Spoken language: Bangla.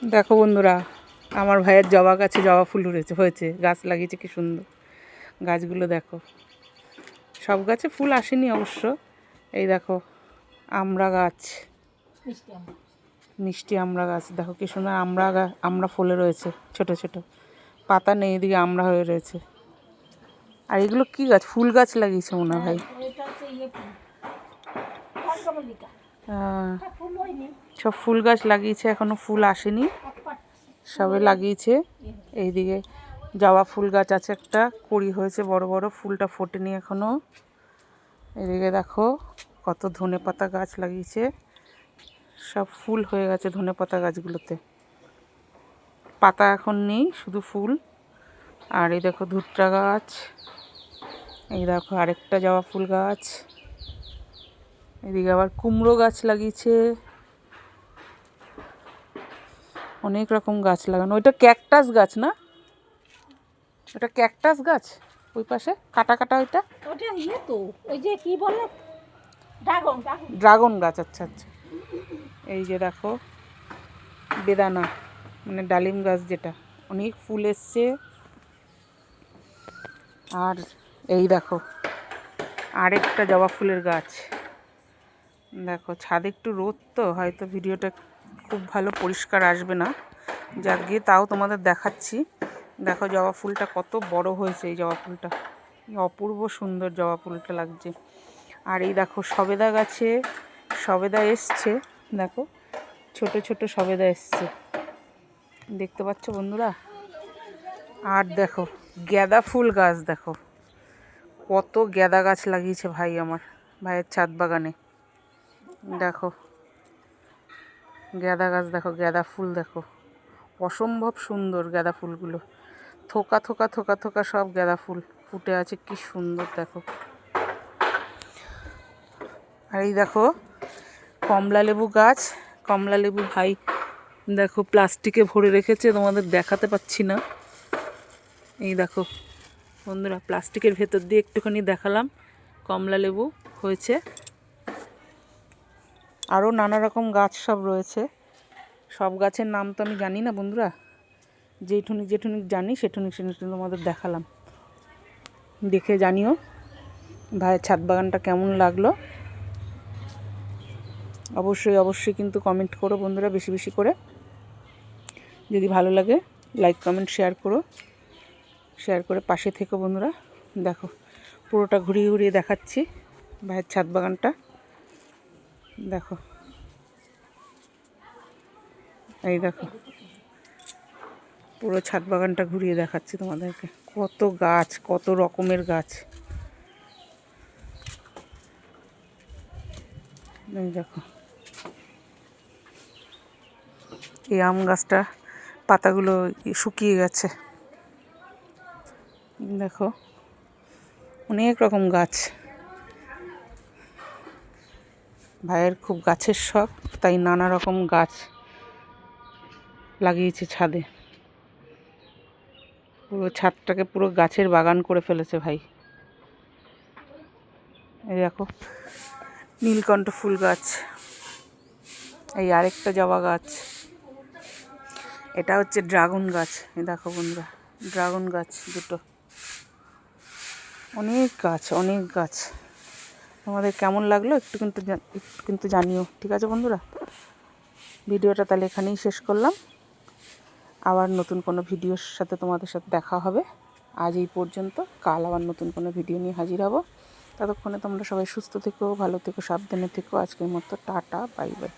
দেখো বন্ধুরা, আমার ভাইয়ের জবা গাছে জবা ফুল হয়েছে, গাছ লাগিয়েছে কি সুন্দর। গাছগুলো দেখো, সব গাছে ফুল আসেনি অবশ্য। এই দেখো আমড়া গাছ, মিষ্টি আমড়া গাছ দেখো কি সুন্দর। আমড়া ফুলে রয়েছে, ছোট ছোট পাতা নেই, এদিকে আমড়া হয়ে রয়েছে। আর এগুলো কি গাছ? ফুল গাছ লাগিয়েছে মনে হয় ভাই। সব ফুল গাছ লাগিয়েছে, এখনো ফুল আসেনি, সবে লাগিয়েছে। এইদিকে জবা ফুল গাছ আছে, একটা কুড়ি হয়েছে বড় বড়, ফুলটা ফোটেনি এখনো। এদিকে দেখো কত ধনেপাতা গাছ লাগিয়েছে, সব ফুল হয়ে গেছে ধনেপাতা গাছগুলোতে, পাতা এখন নেই, শুধু ফুল। আর এই দেখো ধুত্রা গাছ, এই দেখো আরেকটা জবা ফুল গাছ, এদিকে আবার কুমড়ো গাছ লাগিয়েছে, অনেক রকম গাছ লাগানো। ওইটা ক্যাকটাস গাছ না? ওটা ক্যাকটাস গাছ, ওই পাশে কাটা কাটা ওইটা তো ওই যে কি বলে ড্রাগন গাছ। আচ্ছা আচ্ছা, এই যে দেখো বেদানা মানে ডালিম গাছ, যেটা অনেক ফুল এসছে। আর এই দেখো আরেকটা জবা ফুলের গাছ। দেখো ছাদে একটু রোদ, তো হয়তো ভিডিওটা খুব ভালো পরিষ্কার আসবে না, যাক গিয়ে তাও তোমাদের দেখাচ্ছি। দেখো জবা ফুলটা কত বড় হয়েছে, এই জবা ফুলটা অপূর্ব সুন্দর জবা ফুলটা লাগছে। আর এই দেখো সবেদা গাছে সবেদা এসছে, দেখো ছোট ছোট সবেদা এসছে, দেখতে পাচ্ছ বন্ধুরা। আর দেখো গাঁদা ফুল গাছ, দেখো কত গাঁদা গাছ লাগিয়েছে ভাই, আমার ভাইয়ের ছাদ বাগানে। দেখো গাঁদা গাছ, দেখো গাঁদা ফুল, দেখো অসম্ভব সুন্দর গাঁদা ফুলগুলো, থোকা থোকা থোকা থোকা সব গাঁদা ফুল ফুটে আছে, কি সুন্দর দেখো। আর এই দেখো কমলা লেবু গাছ, কমলা লেবু ভাই দেখো প্লাস্টিকে ভরে রেখেছে, তোমাদের দেখাতে পাচ্ছি না। এই দেখো বন্ধুরা, প্লাস্টিকের ভেতর দিয়ে একটুখানি দেখালাম, কমলা লেবু হয়েছে। আরও নানা রকম গাছ সব রয়েছে, সব গাছের নাম তো আমি জানি না বন্ধুরা, যেটুনি জানি সেটুনি তোমাদের দেখালাম। দেখে জানিও ভাইয়ের ছাদ বাগানটা কেমন লাগলো, অবশ্যই কিন্তু কমেন্ট করো বন্ধুরা, বেশি বেশি করে। যদি ভালো লাগে লাইক কমেন্ট শেয়ার করে পাশে থেকো বন্ধুরা। দেখো পুরোটা ঘুরিয়ে ঘুরিয়ে দেখাচ্ছি ভাইয়ের ছাদ বাগানটা, দেখো এই দেখো পুরো ছাদ বাগানটা ঘুরিয়ে দেখাচ্ছি তোমাদেরকে, কত গাছ, কত রকমের গাছ। এই দেখো এই আম গাছটা পাতাগুলো শুকিয়ে গেছে, দেখো অনেক রকম গাছ। ভাইয়ের খুব গাছের শখ, তাই নানা রকম গাছ লাগিয়েছে ছাদে, পুরো ছাদটাকে পুরো গাছের বাগান করে ফেলেছে ভাই। এই দেখো নীলকণ্ঠ ফুল গাছ, এই আরেকটা জবা গাছ, এটা হচ্ছে ড্রাগন গাছ। এই দেখো বন্ধুরা ড্রাগন গাছ দুটো, অনেক গাছ। তোমাদের কেমন লাগলো একটু কিন্তু জানিও, ঠিক আছে বন্ধুরা। ভিডিওটা তাহলে এখানেই শেষ করলাম, আবার নতুন কোনো ভিডিওর সাথে তোমাদের সাথে দেখা হবে। আজ এই পর্যন্ত, কাল আবার নতুন কোনো ভিডিও নিয়ে হাজির হব। ততক্ষণে তোমরা সবাই সুস্থ থেকো, ভালো থেকো, সাবধানে থেকো। আজকের মতো টাটা, বাই বাই।